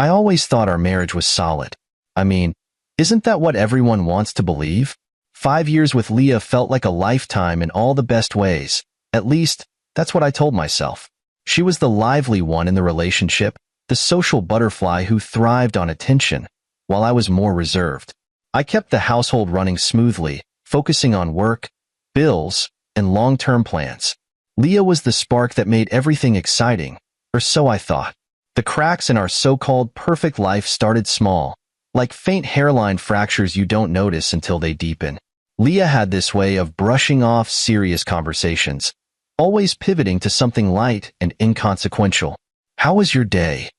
I always thought our marriage was solid. I mean, isn't that what everyone wants to believe? 5 years with Leah felt like a lifetime in all the best ways. At least, that's what I told myself. She was the lively one in the relationship, the social butterfly who thrived on attention, while I was more reserved. I kept the household running smoothly, focusing on work, bills, and long-term plans. Leah was the spark that made everything exciting, or so I thought. The cracks in our so-called perfect life started small, like faint hairline fractures you don't notice until they deepen. Leah had this way of brushing off serious conversations, always pivoting to something light and inconsequential. "How was your day?"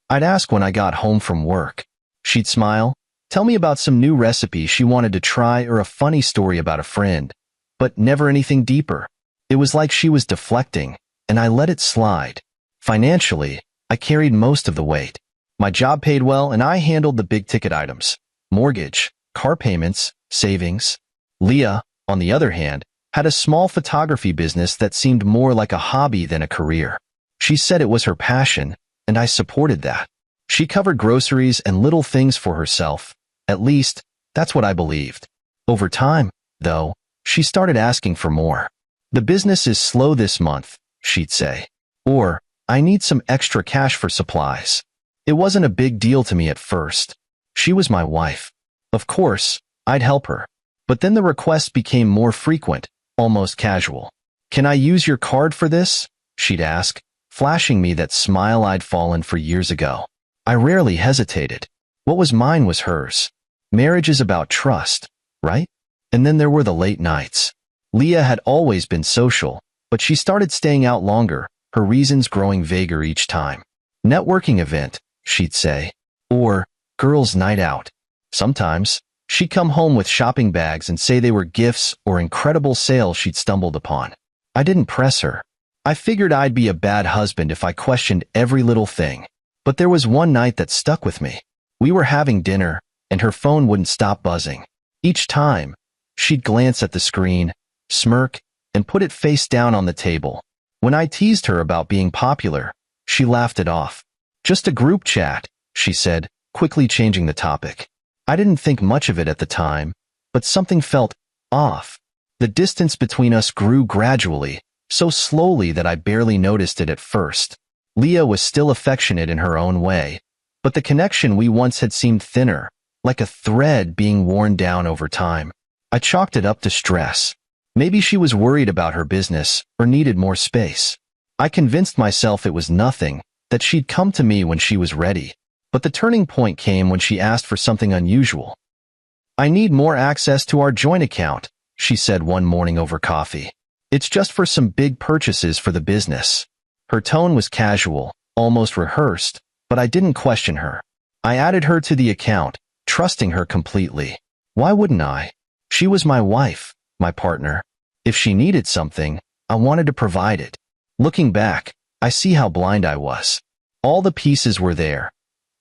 I'd ask when I got home from work. She'd smile, tell me about some new recipe she wanted to try or a funny story about a friend, but never anything deeper. It was like she was deflecting, and I let it slide. Financially, I carried most of the weight. My job paid well, and I handled the big-ticket items: mortgage, car payments, savings. Leah, on the other hand, had a small photography business that seemed more like a hobby than a career. She said it was her passion, and I supported that. She covered groceries and little things for herself. At least, that's what I believed. Over time, though, she started asking for more. "The business is slow this month," she'd say. Or, "I need some extra cash for supplies." It wasn't a big deal to me at first. She was my wife. Of course, I'd help her. But then the requests became more frequent, almost casual. "Can I use your card for this?" she'd ask, flashing me that smile I'd fallen for years ago. I rarely hesitated. What was mine was hers. Marriage is about trust, right? And then there were the late nights. Leah had always been social, but she started staying out longer, her reasons growing vaguer each time. "Networking event," she'd say, or "girls' night out." Sometimes, she'd come home with shopping bags and say they were gifts or incredible sales she'd stumbled upon. I didn't press her. I figured I'd be a bad husband if I questioned every little thing. But there was one night that stuck with me. We were having dinner, and her phone wouldn't stop buzzing. Each time, she'd glance at the screen, smirk, and put it face down on the table. When I teased her about being popular, she laughed it off. "Just a group chat," she said, quickly changing the topic. I didn't think much of it at the time, but something felt off. The distance between us grew gradually, so slowly that I barely noticed it at first. Leah was still affectionate in her own way, but the connection we once had seemed thinner, like a thread being worn down over time. I chalked it up to stress. Maybe she was worried about her business or needed more space. I convinced myself it was nothing, that she'd come to me when she was ready. But the turning point came when she asked for something unusual. "I need more access to our joint account," she said one morning over coffee. "It's just for some big purchases for the business." Her tone was casual, almost rehearsed, but I didn't question her. I added her to the account, trusting her completely. Why wouldn't I? She was my wife, my partner. If she needed something, I wanted to provide it. Looking back, I see how blind I was. All the pieces were there.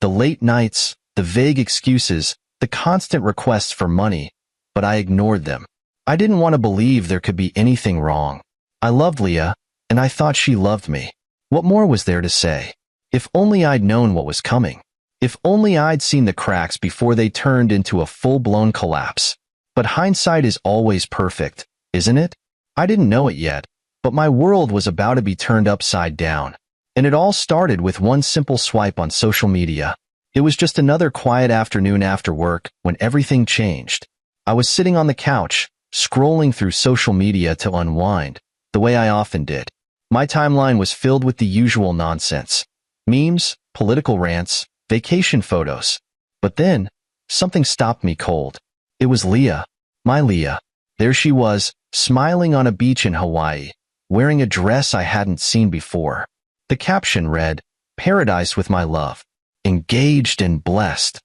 The late nights, the vague excuses, the constant requests for money, but I ignored them. I didn't want to believe there could be anything wrong. I loved Leah, and I thought she loved me. What more was there to say? If only I'd known what was coming. If only I'd seen the cracks before they turned into a full-blown collapse. But hindsight is always perfect, isn't it? I didn't know it yet, but my world was about to be turned upside down. And it all started with one simple swipe on social media. It was just another quiet afternoon after work when everything changed. I was sitting on the couch, scrolling through social media to unwind, the way I often did. My timeline was filled with the usual nonsense. Memes, political rants, vacation photos. But then, something stopped me cold. It was Leah, my Leah. There she was, smiling on a beach in Hawaii, wearing a dress I hadn't seen before. The caption read, "Paradise with my love. Engaged and blessed."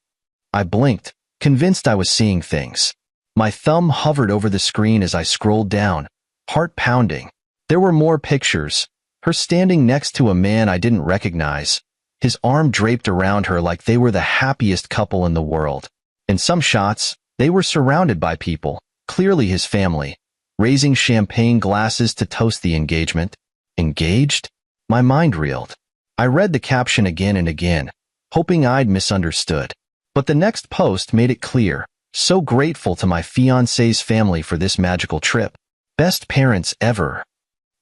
I blinked, convinced I was seeing things. My thumb hovered over the screen as I scrolled down, heart pounding. There were more pictures, her standing next to a man I didn't recognize, his arm draped around her like they were the happiest couple in the world. In some shots, they were surrounded by people, clearly his family, raising champagne glasses to toast the engagement. Engaged? My mind reeled. I read the caption again and again. hoping I'd misunderstood. But the next post made it clear. So grateful to my fiancé's family for this magical trip. Best parents ever.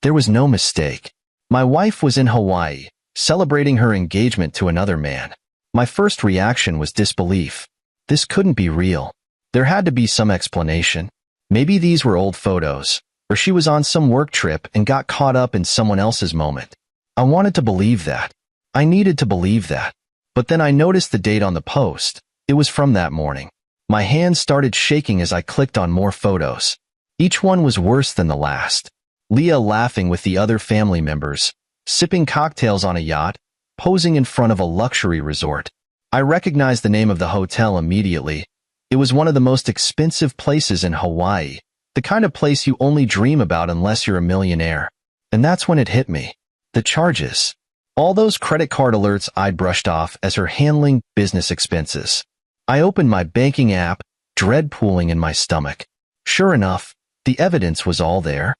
There was no mistake. My wife was in Hawaii, celebrating her engagement to another man. My first reaction was disbelief. This couldn't be real. There had to be some explanation. Maybe these were old photos, or she was on some work trip and got caught up in someone else's moment. I wanted to believe that. I needed to believe that. But then I noticed the date on the post. It was from that morning. My hands started shaking as I clicked on more photos. Each one was worse than the last. Leah laughing with the other family members, sipping cocktails on a yacht, posing in front of a luxury resort. I recognized the name of the hotel immediately. It was one of the most expensive places in Hawaii, the kind of place you only dream about unless you're a millionaire. And that's when it hit me. The charges. All those credit card alerts I'd brushed off as her handling business expenses. I opened my banking app, dread pooling in my stomach. Sure enough, the evidence was all there.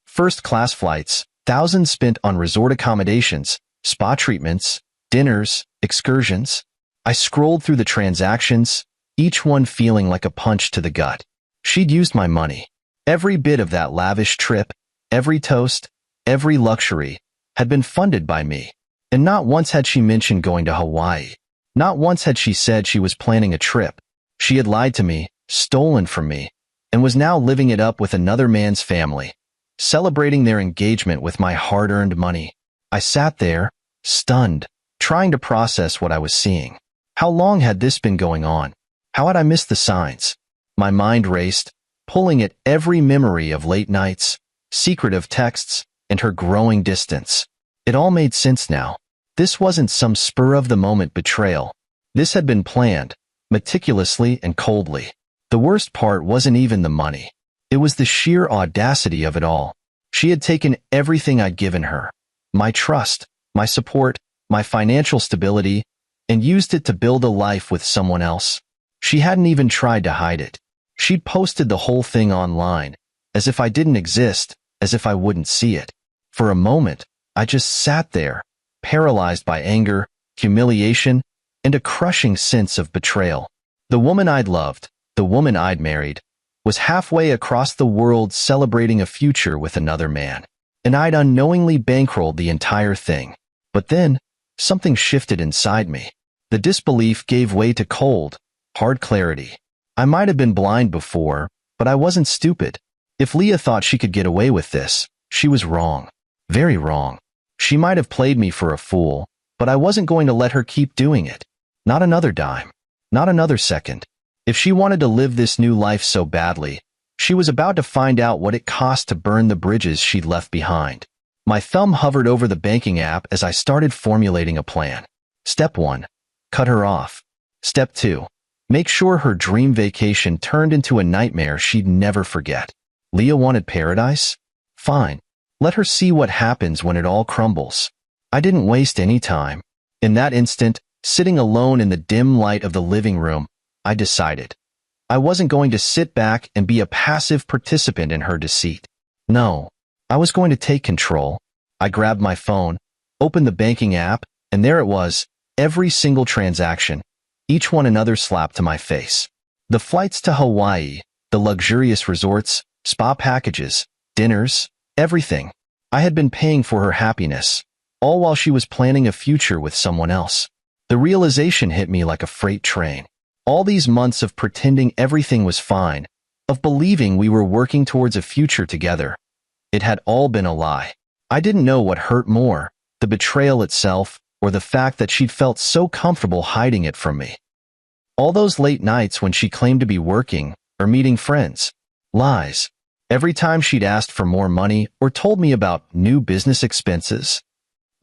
First-class flights, thousands spent on resort accommodations, spa treatments, dinners, excursions. I scrolled through the transactions, each one feeling like a punch to the gut. She'd used my money. Every bit of that lavish trip, every toast, every luxury, had been funded by me. And not once had she mentioned going to Hawaii. Not once had she said she was planning a trip. She had lied to me, stolen from me, and was now living it up with another man's family, celebrating their engagement with my hard-earned money. I sat there, stunned, trying to process what I was seeing. How long had this been going on? How had I missed the signs? My mind raced, pulling at every memory of late nights, secretive texts, and her growing distance. It all made sense now. This wasn't some spur-of-the-moment betrayal. This had been planned, meticulously and coldly. The worst part wasn't even the money. It was the sheer audacity of it all. She had taken everything I'd given her, my trust, my support, my financial stability, and used it to build a life with someone else. She hadn't even tried to hide it. She'd posted the whole thing online, as if I didn't exist, as if I wouldn't see it. For a moment, I just sat there, paralyzed by anger, humiliation, and a crushing sense of betrayal. The woman I'd loved, the woman I'd married, was halfway across the world celebrating a future with another man, and I'd unknowingly bankrolled the entire thing. But then, something shifted inside me. The disbelief gave way to cold, hard clarity. I might have been blind before, but I wasn't stupid. If Leah thought she could get away with this, she was wrong. Very wrong. She might have played me for a fool, but I wasn't going to let her keep doing it. Not another dime. Not another second. If she wanted to live this new life so badly, she was about to find out what it cost to burn the bridges she'd left behind. My thumb hovered over the banking app as I started formulating a plan. Step 1. Cut her off. Step 2. Make sure her dream vacation turned into a nightmare she'd never forget. Leah wanted paradise? Fine. Let her see what happens when it all crumbles. I didn't waste any time. In that instant, sitting alone in the dim light of the living room, I decided. I wasn't going to sit back and be a passive participant in her deceit. No, I was going to take control. I grabbed my phone, opened the banking app, and there it was, every single transaction, each one another slap to my face. The flights to Hawaii, the luxurious resorts, spa packages, dinners, everything. I had been paying for her happiness, all while she was planning a future with someone else. The realization hit me like a freight train. All these months of pretending everything was fine, of believing we were working towards a future together, it had all been a lie. I didn't know what hurt more, the betrayal itself, or the fact that she'd felt so comfortable hiding it from me. All those late nights when she claimed to be working or meeting friends. Lies. Every time she'd asked for more money or told me about new business expenses.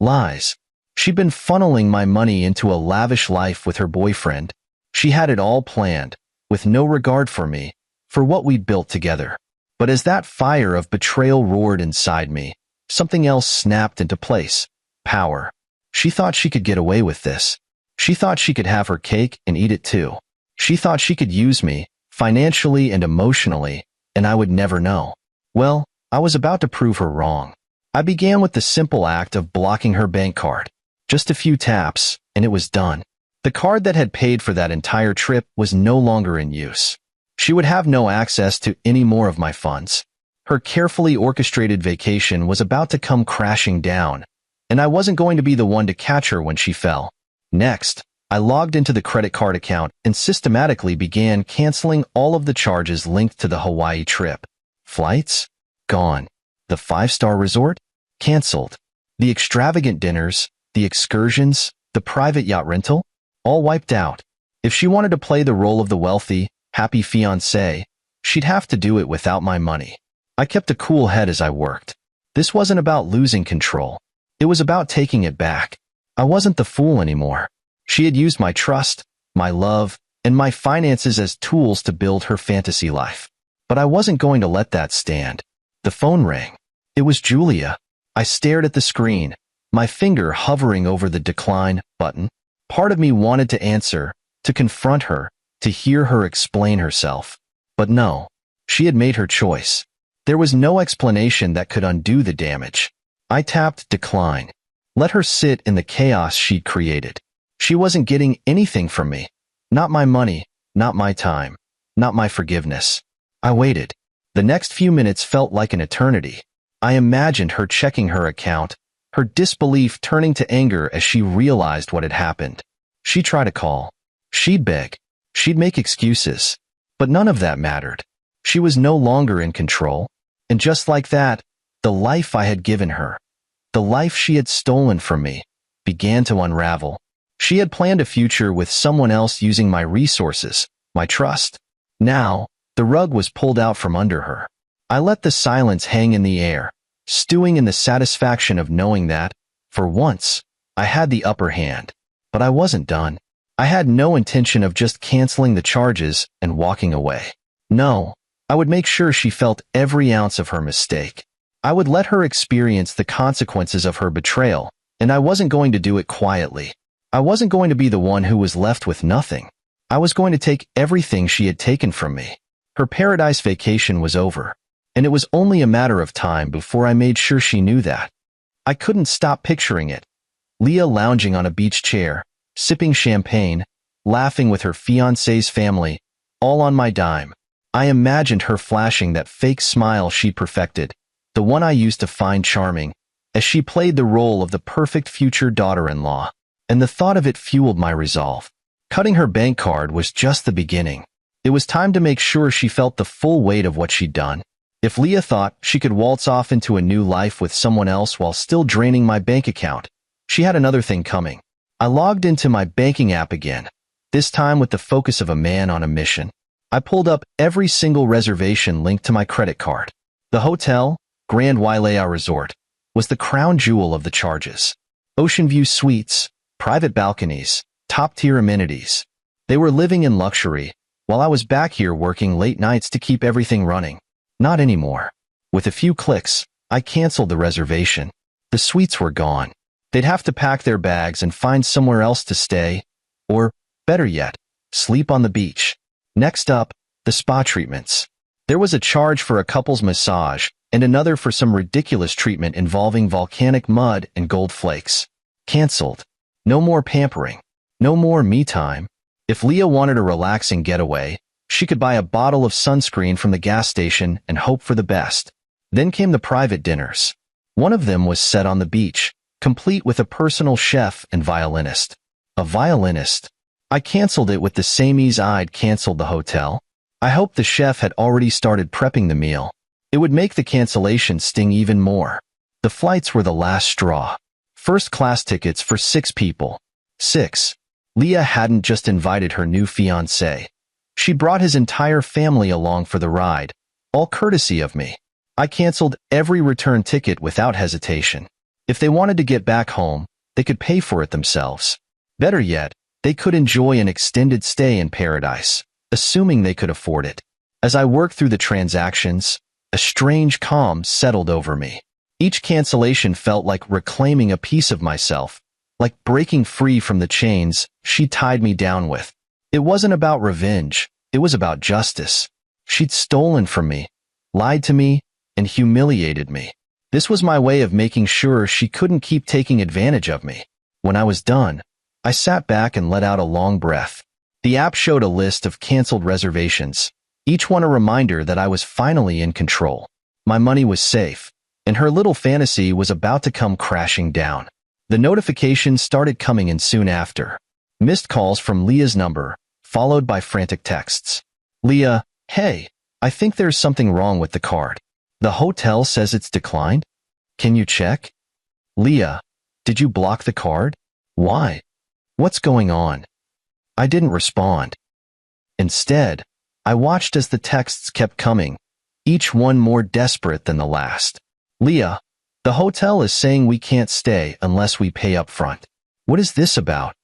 Lies. She'd been funneling my money into a lavish life with her boyfriend. She had it all planned, with no regard for me, for what we'd built together. But as that fire of betrayal roared inside me, something else snapped into place. Power. She thought she could get away with this. She thought she could have her cake and eat it too. She thought she could use me, financially and emotionally, and I would never know. Well, I was about to prove her wrong. I began with the simple act of blocking her bank card. Just a few taps, and it was done. The card that had paid for that entire trip was no longer in use. She would have no access to any more of my funds. Her carefully orchestrated vacation was about to come crashing down, and I wasn't going to be the one to catch her when she fell. Next, I logged into the credit card account and systematically began canceling all of the charges linked to the Hawaii trip. Flights? Gone. The 5-star resort? Canceled. The extravagant dinners, the excursions, the private yacht rental? All wiped out. If she wanted to play the role of the wealthy, happy fiancé, she'd have to do it without my money. I kept a cool head as I worked. This wasn't about losing control. It was about taking it back. I wasn't the fool anymore. She had used my trust, my love, and my finances as tools to build her fantasy life. But I wasn't going to let that stand. The phone rang. It was Julia. I stared at the screen, my finger hovering over the decline button. Part of me wanted to answer, to confront her, to hear her explain herself. But no, she had made her choice. There was no explanation that could undo the damage. I tapped decline. Let her sit in the chaos she'd created. She wasn't getting anything from me. Not my money, not my time, not my forgiveness. I waited. The next few minutes felt like an eternity. I imagined her checking her account, her disbelief turning to anger as she realized what had happened. She'd try to call. She'd beg. She'd make excuses. But none of that mattered. She was no longer in control. And just like that, the life I had given her, the life she had stolen from me, began to unravel. She had planned a future with someone else using my resources, my trust. Now, the rug was pulled out from under her. I let the silence hang in the air, stewing in the satisfaction of knowing that, for once, I had the upper hand. But I wasn't done. I had no intention of just canceling the charges and walking away. No. I would make sure she felt every ounce of her mistake. I would let her experience the consequences of her betrayal, and I wasn't going to do it quietly. I wasn't going to be the one who was left with nothing. I was going to take everything she had taken from me. Her paradise vacation was over, and it was only a matter of time before I made sure she knew that. I couldn't stop picturing it. Leah lounging on a beach chair, sipping champagne, laughing with her fiancé's family, all on my dime. I imagined her flashing that fake smile she perfected, the one I used to find charming, as she played the role of the perfect future daughter-in-law, and the thought of it fueled my resolve. Cutting her bank card was just the beginning. It was time to make sure she felt the full weight of what she'd done. If Leah thought she could waltz off into a new life with someone else while still draining my bank account, she had another thing coming. I logged into my banking app again, this time with the focus of a man on a mission. I pulled up every single reservation linked to my credit card. The hotel, Grand Wailea Resort, was the crown jewel of the charges. Ocean view suites, private balconies, top-tier amenities. They were living in luxury, while I was back here working late nights to keep everything running. Not anymore. With a few clicks, I canceled the reservation. The suites were gone. They'd have to pack their bags and find somewhere else to stay, or, better yet, sleep on the beach. Next up, the spa treatments. There was a charge for a couple's massage, and another for some ridiculous treatment involving volcanic mud and gold flakes. Canceled. No more pampering. No more me time. If Leah wanted a relaxing getaway, she could buy a bottle of sunscreen from the gas station and hope for the best. Then came the private dinners. One of them was set on the beach, complete with a personal chef and violinist. A violinist. I canceled it with the same ease I'd canceled the hotel. I hoped the chef had already started prepping the meal. It would make the cancellation sting even more. The flights were the last straw. First-class tickets for 6 people. 6. Leah hadn't just invited her new fiancé. She brought his entire family along for the ride, all courtesy of me. I canceled every return ticket without hesitation. If they wanted to get back home, they could pay for it themselves. Better yet, they could enjoy an extended stay in paradise, assuming they could afford it. As I worked through the transactions, a strange calm settled over me. Each cancellation felt like reclaiming a piece of myself, like breaking free from the chains she tied me down with. It wasn't about revenge, it was about justice. She'd stolen from me, lied to me, and humiliated me. This was my way of making sure she couldn't keep taking advantage of me. When I was done, I sat back and let out a long breath. The app showed a list of canceled reservations, each one a reminder that I was finally in control. My money was safe, and her little fantasy was about to come crashing down. The notifications started coming in soon after. Missed calls from Leah's number, followed by frantic texts. Leah, hey, I think there's something wrong with the card. The hotel says it's declined? Can you check? Leah, did you block the card? Why? What's going on? I didn't respond. Instead, I watched as the texts kept coming, each one more desperate than the last. Leah, the hotel is saying we can't stay unless we pay up front. What is this about?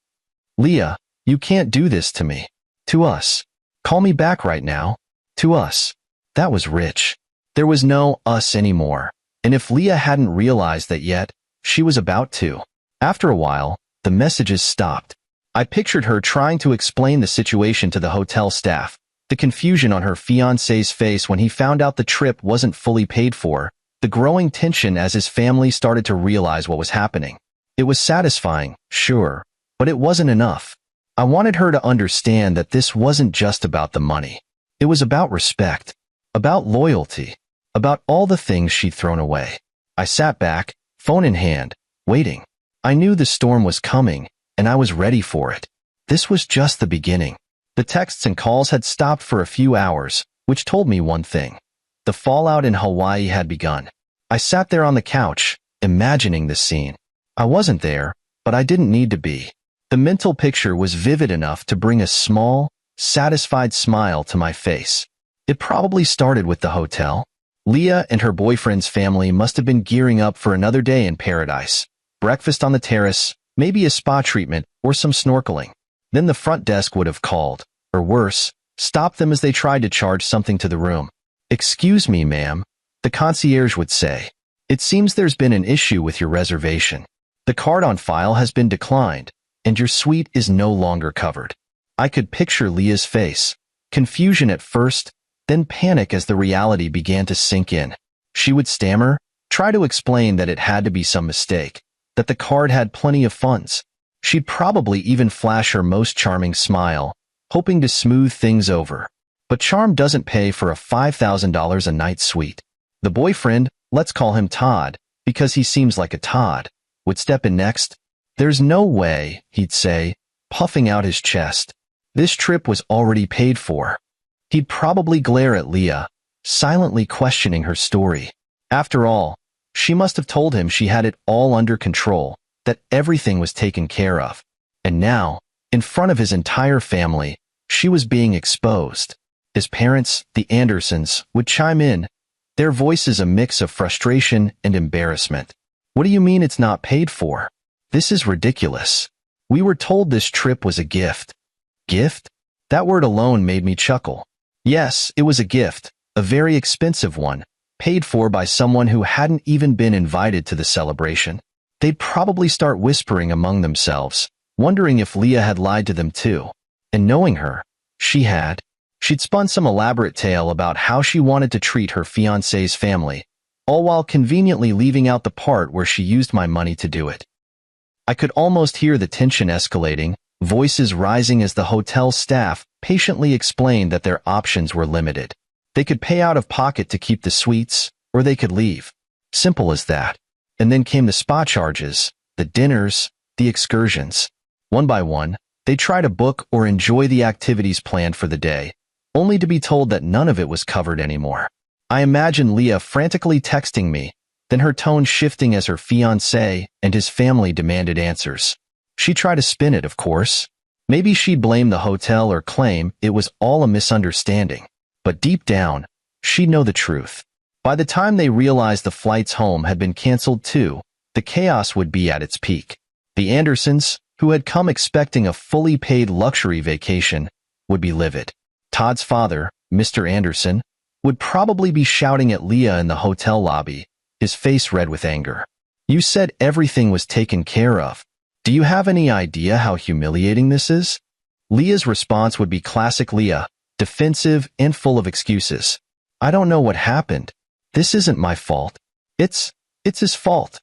Leah, you can't do this to me. To us. Call me back right now. To us. That was rich. There was no us anymore, and if Leah hadn't realized that yet, she was about to. After a while, the messages stopped. I pictured her trying to explain the situation to the hotel staff, the confusion on her fiancé's face when he found out the trip wasn't fully paid for, the growing tension as his family started to realize what was happening. It was satisfying, sure, but it wasn't enough. I wanted her to understand that this wasn't just about the money. It was about respect, about loyalty, about all the things she'd thrown away. I sat back, phone in hand, waiting. I knew the storm was coming, and I was ready for it. This was just the beginning. The texts and calls had stopped for a few hours, which told me one thing. The fallout in Hawaii had begun. I sat there on the couch, imagining the scene. I wasn't there, but I didn't need to be. The mental picture was vivid enough to bring a small, satisfied smile to my face. It probably started with the hotel. Leah and her boyfriend's family must have been gearing up for another day in paradise. Breakfast on the terrace, maybe a spa treatment, or some snorkeling. Then the front desk would have called, or worse, stopped them as they tried to charge something to the room. "Excuse me, ma'am," the concierge would say. "It seems there's been an issue with your reservation. The card on file has been declined, and your suite is no longer covered." I could picture Leah's face, confusion at first, then panic as the reality began to sink in. She would stammer, try to explain that it had to be some mistake, that the card had plenty of funds. She'd probably even flash her most charming smile, hoping to smooth things over. But charm doesn't pay for a $5,000 a night suite. The boyfriend, let's call him Todd, because he seems like a Todd, would step in next. "There's no way," he'd say, puffing out his chest. This trip was already paid for. He'd probably glare at Leah, silently questioning her story. After all, she must have told him she had it all under control, that everything was taken care of. And now, in front of his entire family, she was being exposed. His parents, the Andersons, would chime in, their voices a mix of frustration and embarrassment. "What do you mean it's not paid for? This is ridiculous. We were told this trip was a gift." Gift? That word alone made me chuckle. Yes, it was a gift, a very expensive one, paid for by someone who hadn't even been invited to the celebration. They'd probably start whispering among themselves, wondering if Leah had lied to them too. And knowing her, she had. She'd spun some elaborate tale about how she wanted to treat her fiancé's family, all while conveniently leaving out the part where she used my money to do it. I could almost hear the tension escalating, voices rising as the hotel staff patiently explained that their options were limited. They could pay out of pocket to keep the suites, or they could leave. Simple as that. And then came the spa charges, the dinners, the excursions. One by one, they'd try to book or enjoy the activities planned for the day, only to be told that none of it was covered anymore. I imagine Leah frantically texting me, then her tone shifting as her fiancé and his family demanded answers. She'd try to spin it, of course. Maybe she'd blame the hotel or claim it was all a misunderstanding. But deep down, she'd know the truth. By the time they realized the flights home had been canceled too, the chaos would be at its peak. The Andersons, who had come expecting a fully paid luxury vacation, would be livid. Todd's father, Mr. Anderson, would probably be shouting at Leah in the hotel lobby, his face red with anger. "You said everything was taken care of. Do you have any idea how humiliating this is?" Leah's response would be classic Leah, defensive and full of excuses. "I don't know what happened. This isn't my fault. It's his fault,"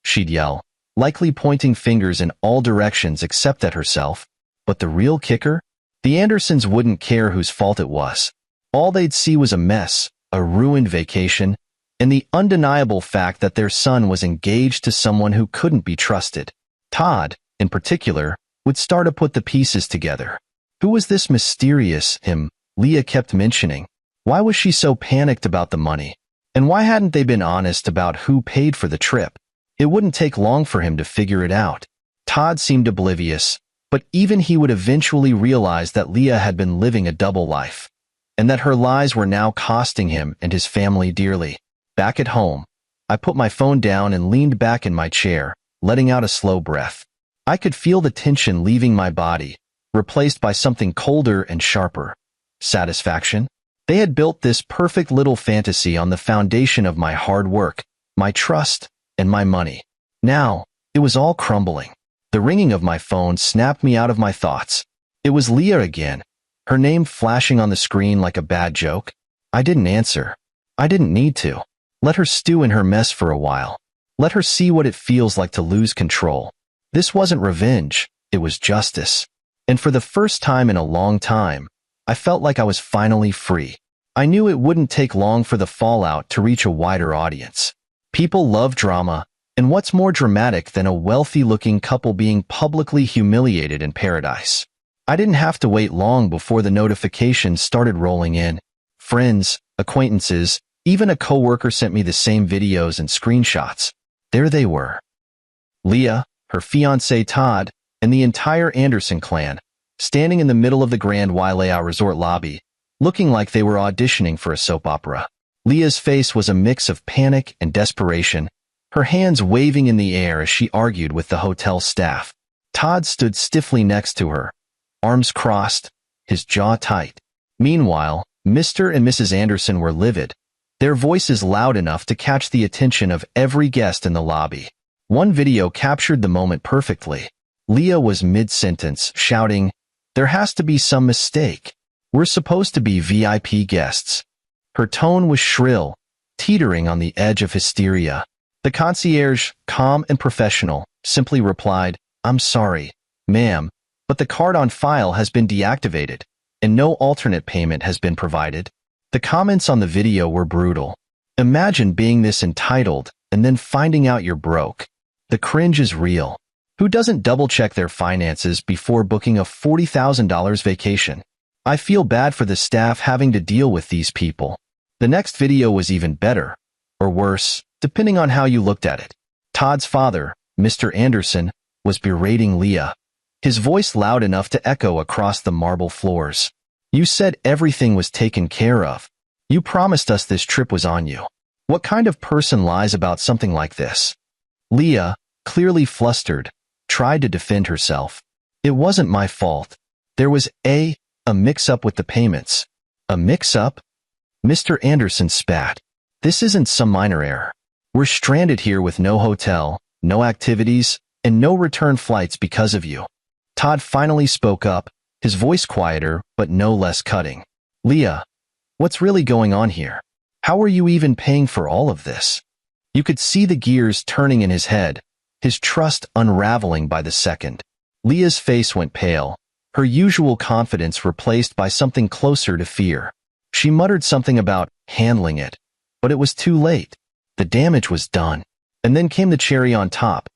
she'd yell. likely pointing fingers in all directions except at herself. But the real kicker? The Andersons wouldn't care whose fault it was. All they'd see was a mess, a ruined vacation, and the undeniable fact that their son was engaged to someone who couldn't be trusted. Todd, in particular, would start to put the pieces together. Who was this mysterious him Leah kept mentioning? Why was she so panicked about the money? And why hadn't they been honest about who paid for the trip? It wouldn't take long for him to figure it out. Todd seemed oblivious, but even he would eventually realize that Leah had been living a double life, and that her lies were now costing him and his family dearly. Back at home, I put my phone down and leaned back in my chair, letting out a slow breath. I could feel the tension leaving my body, replaced by something colder and sharper. Satisfaction? They had built this perfect little fantasy on the foundation of my hard work, my trust, and my money. Now, it was all crumbling. The ringing of my phone snapped me out of my thoughts. It was Leah again, her name flashing on the screen like a bad joke. I didn't answer. I didn't need to. Let her stew in her mess for a while. Let her see what it feels like to lose control. This wasn't revenge, it was justice. And for the first time in a long time, I felt like I was finally free. I knew it wouldn't take long for the fallout to reach a wider audience. People love drama, and what's more dramatic than a wealthy-looking couple being publicly humiliated in paradise? I didn't have to wait long before the notifications started rolling in. Friends, acquaintances, even a coworker sent me the same videos and screenshots. There they were. Leah, her fiancé Todd, and the entire Anderson clan, standing in the middle of the Grand Wailea Resort lobby, looking like they were auditioning for a soap opera. Leah's face was a mix of panic and desperation, her hands waving in the air as she argued with the hotel staff. Todd stood stiffly next to her, arms crossed, his jaw tight. Meanwhile, Mr. and Mrs. Anderson were livid, their voices loud enough to catch the attention of every guest in the lobby. One video captured the moment perfectly. Leah was mid-sentence, shouting, "There has to be some mistake. We're supposed to be VIP guests." Her tone was shrill, teetering on the edge of hysteria. The concierge, calm and professional, simply replied, "I'm sorry, ma'am, but the card on file has been deactivated, and no alternate payment has been provided." The comments on the video were brutal. Imagine being this entitled and then finding out you're broke. The cringe is real. Who doesn't double-check their finances before booking a $40,000 vacation? I feel bad for the staff having to deal with these people. The next video was even better, or worse, depending on how you looked at it. Todd's father, Mr. Anderson, was berating Leah, his voice loud enough to echo across the marble floors. "You said everything was taken care of. You promised us this trip was on you. What kind of person lies about something like this?" Leah, clearly flustered, tried to defend herself. "It wasn't my fault. There was a mix-up with the payments." "A mix-up?" Mr. Anderson spat. "This isn't some minor error. We're stranded here with no hotel, no activities, and no return flights because of you." Todd finally spoke up, his voice quieter but no less cutting. "Leah, what's really going on here? How are you even paying for all of this?" You could see the gears turning in his head, his trust unraveling by the second. Leah's face went pale, her usual confidence replaced by something closer to fear. She muttered something about handling it, but it was too late. The damage was done. And then came the cherry on top.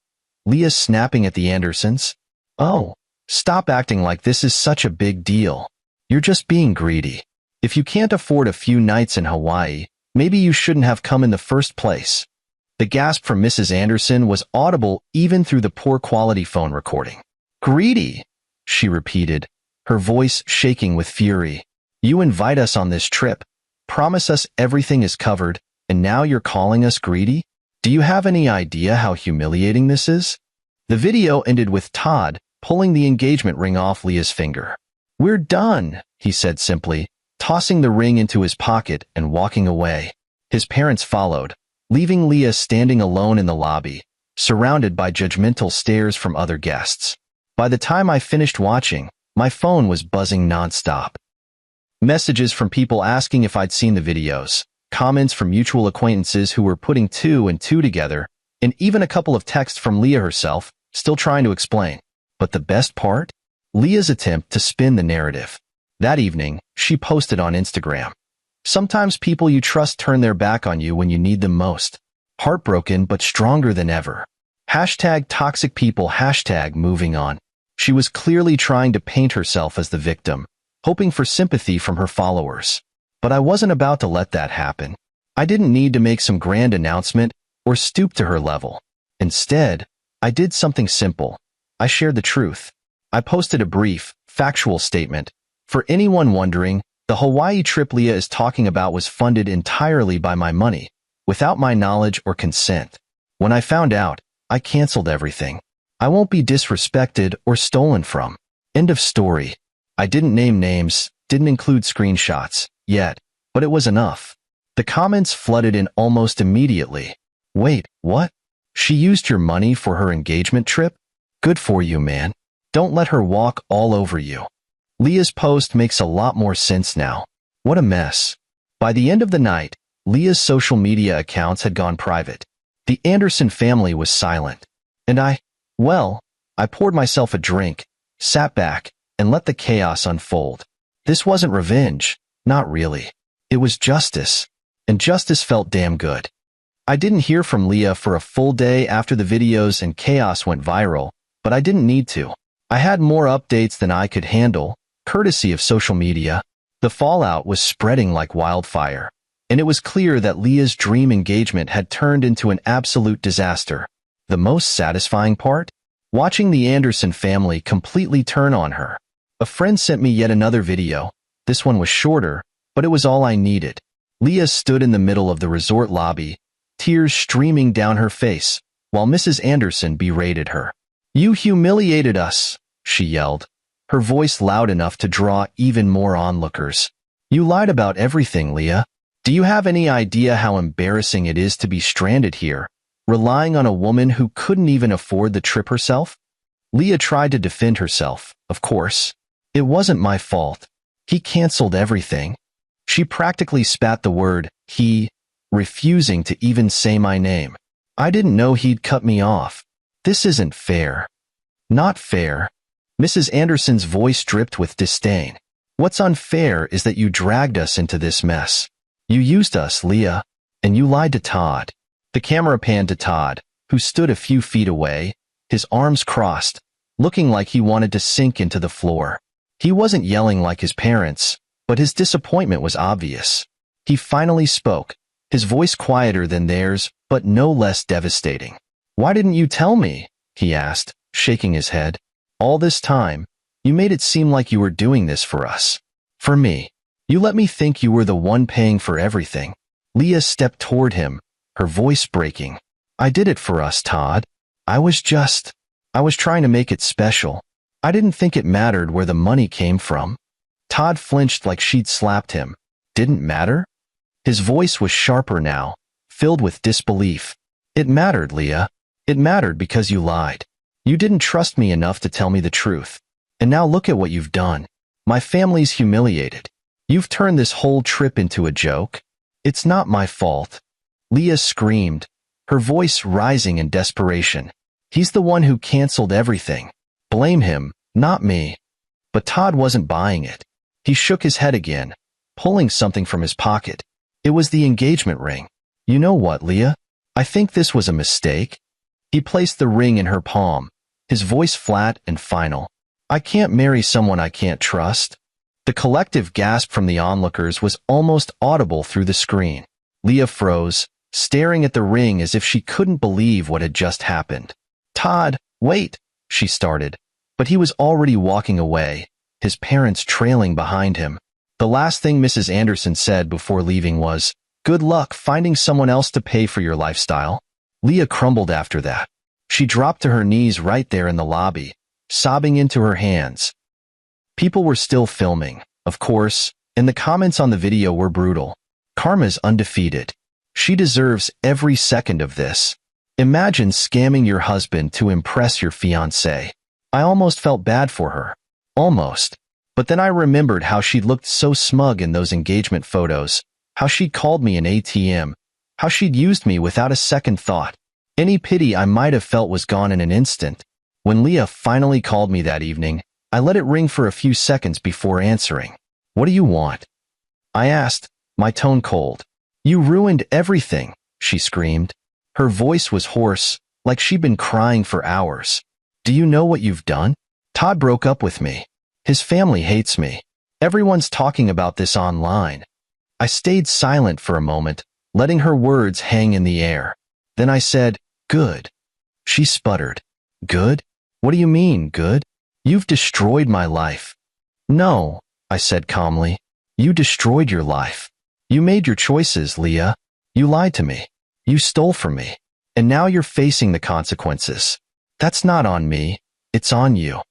Leah snapping at the Andersons. "Oh, stop acting like this is such a big deal. You're just being greedy. If you can't afford a few nights in Hawaii, maybe you shouldn't have come in the first place." The gasp from Mrs. Anderson was audible even through the poor quality phone recording. "Greedy," she repeated, her voice shaking with fury. "You invite us on this trip, promise us everything is covered, and now you're calling us greedy? Do you have any idea how humiliating this is?" The video ended with Todd pulling the engagement ring off Leah's finger. "We're done," he said simply, tossing the ring into his pocket and walking away. His parents followed, leaving Leah standing alone in the lobby, surrounded by judgmental stares from other guests. By the time I finished watching, my phone was buzzing nonstop. Messages from people asking if I'd seen the videos, comments from mutual acquaintances who were putting two and two together, and even a couple of texts from Leah herself, still trying to explain. But the best part? Leah's attempt to spin the narrative. That evening, she posted on Instagram. Sometimes people you trust turn their back on you when you need them most. Heartbroken but stronger than ever. Hashtag toxic people, hashtag moving on. She was clearly trying to paint herself as the victim, hoping for sympathy from her followers. But I wasn't about to let that happen. I didn't need to make some grand announcement or stoop to her level. Instead, I did something simple. I shared the truth. I posted a brief, factual statement. For anyone wondering, the Hawaii trip Leah is talking about was funded entirely by my money, without my knowledge or consent. When I found out, I canceled everything. I won't be disrespected or stolen from. End of story. I didn't name names, didn't include screenshots, yet, but it was enough. The comments flooded in almost immediately. Wait, what? She used your money for her engagement trip? Good for you, man. Don't let her walk all over you. Leah's post makes a lot more sense now. What a mess. By the end of the night, Leah's social media accounts had gone private. The Anderson family was silent. And I poured myself a drink, sat back, and let the chaos unfold. This wasn't revenge. Not really. It was justice. And justice felt damn good. I didn't hear from Leah for a full day after the videos and chaos went viral, but I didn't need to. I had more updates than I could handle, courtesy of social media. The fallout was spreading like wildfire, and it was clear that Leah's dream engagement had turned into an absolute disaster. The most satisfying part? Watching the Anderson family completely turn on her. A friend sent me yet another video. This one was shorter, but it was all I needed. Leah stood in the middle of the resort lobby, tears streaming down her face, while Mrs. Anderson berated her. "You humiliated us," she yelled, her voice loud enough to draw even more onlookers. "You lied about everything, Leah. Do you have any idea how embarrassing it is to be stranded here, relying on a woman who couldn't even afford the trip herself?" Leah tried to defend herself, of course. "It wasn't my fault. He canceled everything." She practically spat the word, he, refusing to even say my name. "I didn't know he'd cut me off. This isn't fair." "Not fair." Mrs. Anderson's voice dripped with disdain. "What's unfair is that you dragged us into this mess. You used us, Leah, and you lied to Todd." The camera panned to Todd, who stood a few feet away, his arms crossed, looking like he wanted to sink into the floor. He wasn't yelling like his parents, but his disappointment was obvious. He finally spoke, his voice quieter than theirs, but no less devastating. "Why didn't you tell me?" he asked, shaking his head. "All this time, you made it seem like you were doing this for us. For me. You let me think you were the one paying for everything." Leah stepped toward him, her voice breaking. "I did it for us, Todd. I was trying to make it special. I didn't think it mattered where the money came from." Todd flinched like she'd slapped him. "Didn't matter?" His voice was sharper now, filled with disbelief. "It mattered, Leah. It mattered because you lied. You didn't trust me enough to tell me the truth. And now look at what you've done. My family's humiliated. You've turned this whole trip into a joke. It's not my fault." Leah screamed, her voice rising in desperation. "He's the one who canceled everything. Blame him, not me." But Todd wasn't buying it. He shook his head again, pulling something from his pocket. It was the engagement ring. "You know what, Leah? I think this was a mistake." He placed the ring in her palm, his voice flat and final. "I can't marry someone I can't trust." The collective gasp from the onlookers was almost audible through the screen. Leah froze, staring at the ring as if she couldn't believe what had just happened. "Todd, wait," she started, but he was already walking away, his parents trailing behind him. The last thing Mrs. Anderson said before leaving was, "Good luck finding someone else to pay for your lifestyle." Leah crumbled after that. She dropped to her knees right there in the lobby, sobbing into her hands. People were still filming, of course, and the comments on the video were brutal. "Karma's undefeated. She deserves every second of this. Imagine scamming your husband to impress your fiancé." I almost felt bad for her. Almost. But then I remembered how she looked so smug in those engagement photos, how she'd called me an ATM, how she'd used me without a second thought. Any pity I might have felt was gone in an instant. When Leah finally called me that evening, I let it ring for a few seconds before answering. "What do you want?" I asked, my tone cold. "You ruined everything," she screamed. Her voice was hoarse, like she'd been crying for hours. "Do you know what you've done? Todd broke up with me. His family hates me. Everyone's talking about this online." I stayed silent for a moment, letting her words hang in the air. Then I said, "Good." She sputtered. "Good? What do you mean, good? You've destroyed my life." "No," I said calmly. "You destroyed your life. You made your choices, Leah. You lied to me. You stole from me. And now you're facing the consequences. That's not on me. It's on you."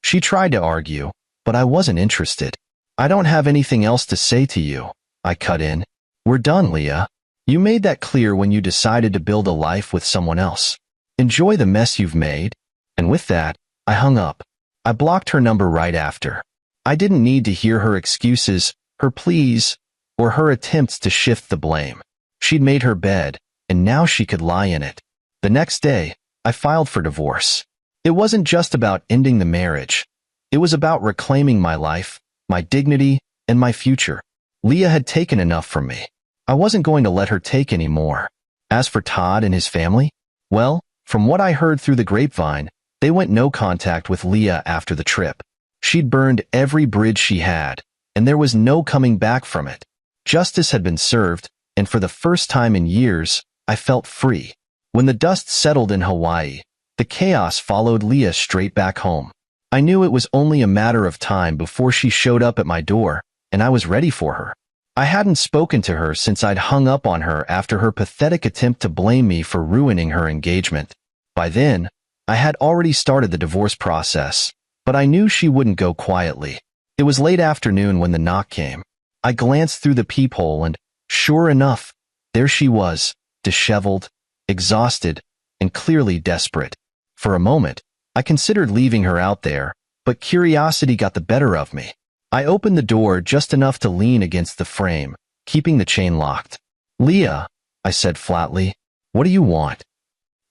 She tried to argue, but I wasn't interested. "I don't have anything else to say to you," I cut in. "We're done, Leah. You made that clear when you decided to build a life with someone else. Enjoy the mess you've made." And with that, I hung up. I blocked her number right after. I didn't need to hear her excuses, her pleas, or her attempts to shift the blame. She'd made her bed, and now she could lie in it. The next day, I filed for divorce. It wasn't just about ending the marriage. It was about reclaiming my life, my dignity, and my future. Leah had taken enough from me. I wasn't going to let her take any more. As for Todd and his family, well, from what I heard through the grapevine, they went no contact with Leah after the trip. She'd burned every bridge she had, and there was no coming back from it. Justice had been served, and for the first time in years, I felt free. When the dust settled in Hawaii, the chaos followed Leah straight back home. I knew it was only a matter of time before she showed up at my door, and I was ready for her. I hadn't spoken to her since I'd hung up on her after her pathetic attempt to blame me for ruining her engagement. By then, I had already started the divorce process, but I knew she wouldn't go quietly. It was late afternoon when the knock came. I glanced through the peephole and, sure enough, there she was, disheveled, exhausted, and clearly desperate. For a moment, I considered leaving her out there, but curiosity got the better of me. I opened the door just enough to lean against the frame, keeping the chain locked. "Leah," I said flatly, "what do you want?"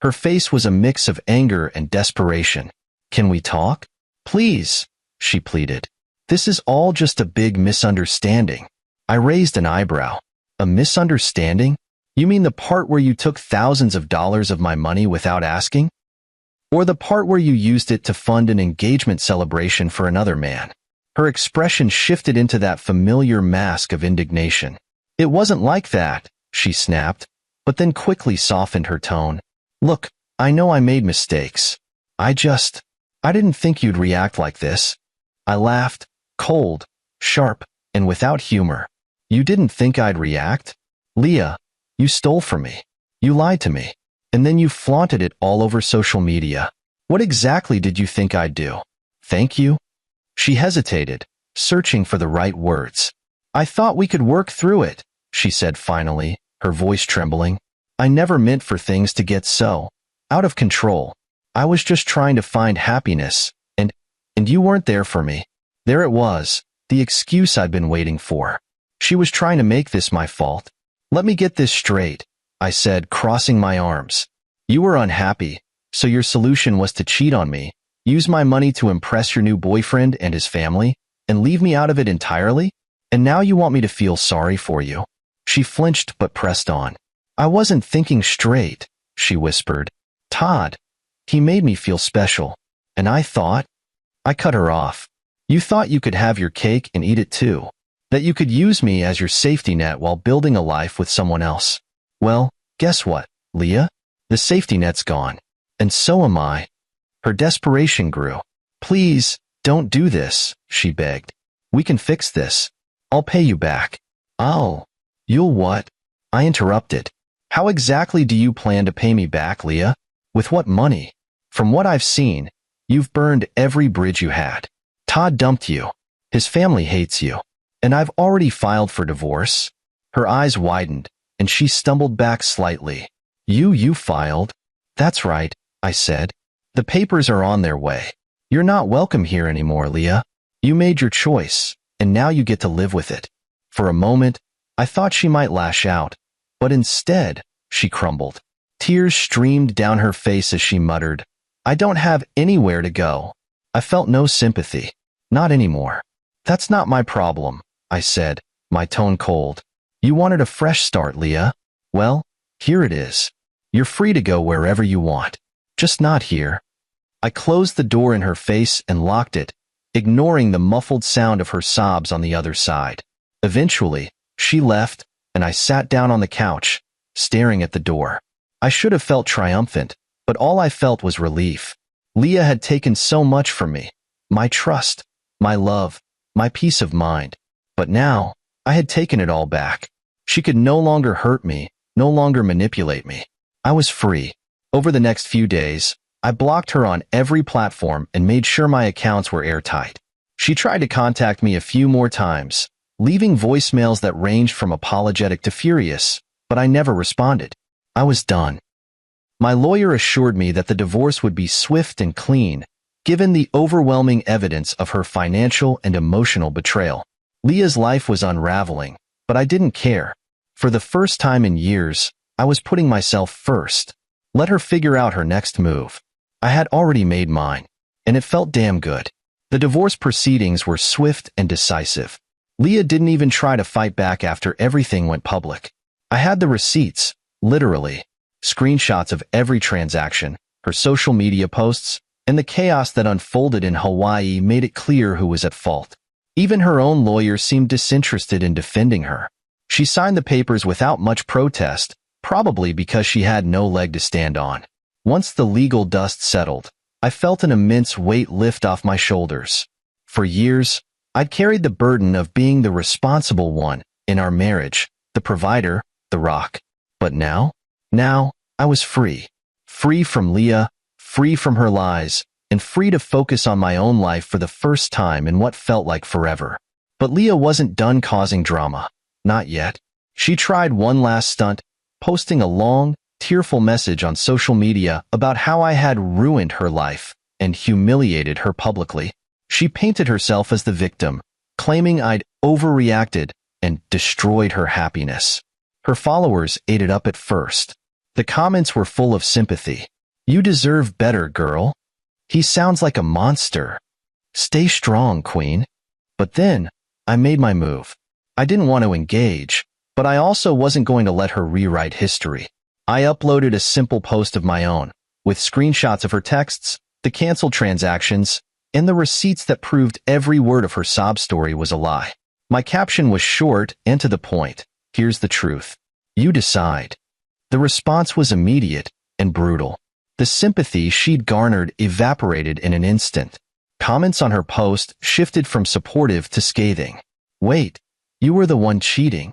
Her face was a mix of anger and desperation. "Can we talk? Please," she pleaded. "This is all just a big misunderstanding." I raised an eyebrow. "A misunderstanding? You mean the part where you took thousands of dollars of my money without asking? Or the part where you used it to fund an engagement celebration for another man?" Her expression shifted into that familiar mask of indignation. "It wasn't like that," she snapped, but then quickly softened her tone. "Look, I know I made mistakes. I didn't think you'd react like this." I laughed, cold, sharp, and without humor. "You didn't think I'd react? Leah, you stole from me. You lied to me. And then you flaunted it all over social media. What exactly did you think I'd do? Thank you?" She hesitated, searching for the right words. "I thought we could work through it," she said finally, her voice trembling. "I never meant for things to get so out of control. I was just trying to find happiness, and you weren't there for me." There it was, the excuse I'd been waiting for. She was trying to make this my fault. "Let me get this straight," I said, crossing my arms. "You were unhappy, so your solution was to cheat on me, use my money to impress your new boyfriend and his family, and leave me out of it entirely? And now you want me to feel sorry for you?" She flinched but pressed on. "I wasn't thinking straight," she whispered. "Todd, he made me feel special. And I thought—" I cut her off. "You thought you could have your cake and eat it too. That you could use me as your safety net while building a life with someone else. Well, guess what, Leah? The safety net's gone. And so am I." Her desperation grew. "Please, don't do this," she begged. "We can fix this. I'll pay you back." You'll what?" I interrupted. "How exactly do you plan to pay me back, Leah? With what money? From what I've seen, you've burned every bridge you had. Todd dumped you. His family hates you. And I've already filed for divorce." Her eyes widened, and she stumbled back slightly. You filed?" "That's right," I said. "The papers are on their way. You're not welcome here anymore, Leah. You made your choice, and now you get to live with it." For a moment, I thought she might lash out, but instead, she crumbled. Tears streamed down her face as she muttered, "I don't have anywhere to go." I felt no sympathy. Not anymore. "That's not my problem," I said, my tone cold. "You wanted a fresh start, Leah. Well, here it is. You're free to go wherever you want. Just not here." I closed the door in her face and locked it, ignoring the muffled sound of her sobs on the other side. Eventually, she left, and I sat down on the couch, staring at the door. I should have felt triumphant, but all I felt was relief. Leah had taken so much from me. My trust, my love, my peace of mind. But now, I had taken it all back. She could no longer hurt me, no longer manipulate me. I was free. Over the next few days, I blocked her on every platform and made sure my accounts were airtight. She tried to contact me a few more times, leaving voicemails that ranged from apologetic to furious, but I never responded. I was done. My lawyer assured me that the divorce would be swift and clean, given the overwhelming evidence of her financial and emotional betrayal. Leah's life was unraveling, but I didn't care. For the first time in years, I was putting myself first. Let her figure out her next move. I had already made mine, and it felt damn good. The divorce proceedings were swift and decisive. Leah didn't even try to fight back after everything went public. I had the receipts, literally, screenshots of every transaction, her social media posts, and the chaos that unfolded in Hawaii made it clear who was at fault. Even her own lawyer seemed disinterested in defending her. She signed the papers without much protest, probably because she had no leg to stand on. Once the legal dust settled, I felt an immense weight lift off my shoulders. For years, I'd carried the burden of being the responsible one in our marriage, the provider, the rock. But now I was free. Free from Leah, free from her lies, and free to focus on my own life for the first time in what felt like forever. But Leah wasn't done causing drama. Not yet. She tried one last stunt, posting a long, tearful message on social media about how I had ruined her life and humiliated her publicly. She painted herself as the victim, claiming I'd overreacted and destroyed her happiness. Her followers ate it up at first. The comments were full of sympathy. "You deserve better, girl. He sounds like a monster. Stay strong, queen." But then, I made my move. I didn't want to engage, but I also wasn't going to let her rewrite history. I uploaded a simple post of my own, with screenshots of her texts, the canceled transactions, and the receipts that proved every word of her sob story was a lie. My caption was short and to the point. "Here's the truth. You decide." The response was immediate and brutal. The sympathy she'd garnered evaporated in an instant. Comments on her post shifted from supportive to scathing. "Wait, you were the one cheating?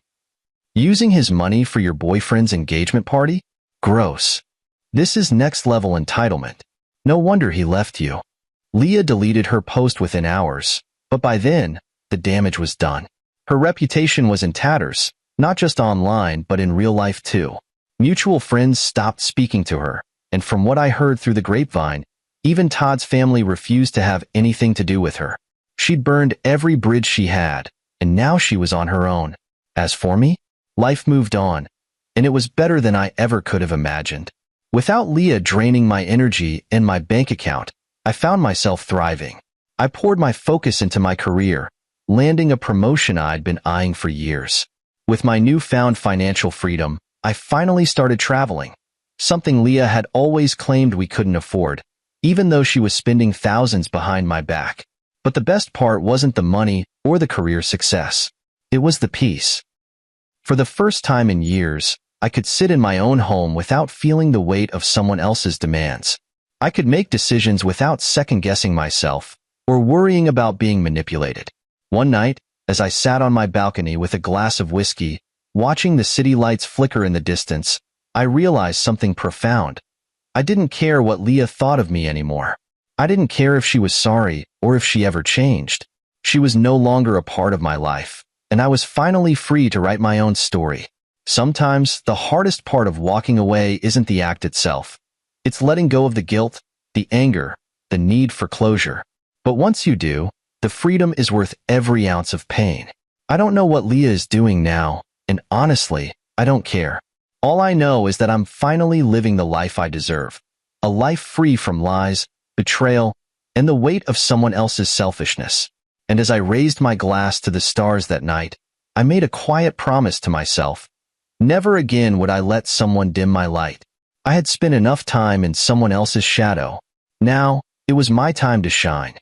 Using his money for your boyfriend's engagement party? Gross. This is next-level entitlement. No wonder he left you." Leah deleted her post within hours, but by then, the damage was done. Her reputation was in tatters, not just online but in real life too. Mutual friends stopped speaking to her, and from what I heard through the grapevine, even Todd's family refused to have anything to do with her. She'd burned every bridge she had, and now she was on her own. As for me, life moved on, and it was better than I ever could have imagined. Without Leah draining my energy and my bank account, I found myself thriving. I poured my focus into my career, landing a promotion I'd been eyeing for years. With my newfound financial freedom, I finally started traveling, something Leah had always claimed we couldn't afford, even though she was spending thousands behind my back. But the best part wasn't the money or the career success. It was the peace. For the first time in years, I could sit in my own home without feeling the weight of someone else's demands. I could make decisions without second-guessing myself or worrying about being manipulated. One night, as I sat on my balcony with a glass of whiskey, watching the city lights flicker in the distance, I realized something profound. I didn't care what Leah thought of me anymore. I didn't care if she was sorry or if she ever changed. She was no longer a part of my life, and I was finally free to write my own story. Sometimes, the hardest part of walking away isn't the act itself. It's letting go of the guilt, the anger, the need for closure. But once you do, the freedom is worth every ounce of pain. I don't know what Leah is doing now, and honestly, I don't care. All I know is that I'm finally living the life I deserve. A life free from lies, betrayal, and the weight of someone else's selfishness. And as I raised my glass to the stars that night, I made a quiet promise to myself. Never again would I let someone dim my light. I had spent enough time in someone else's shadow. Now, it was my time to shine.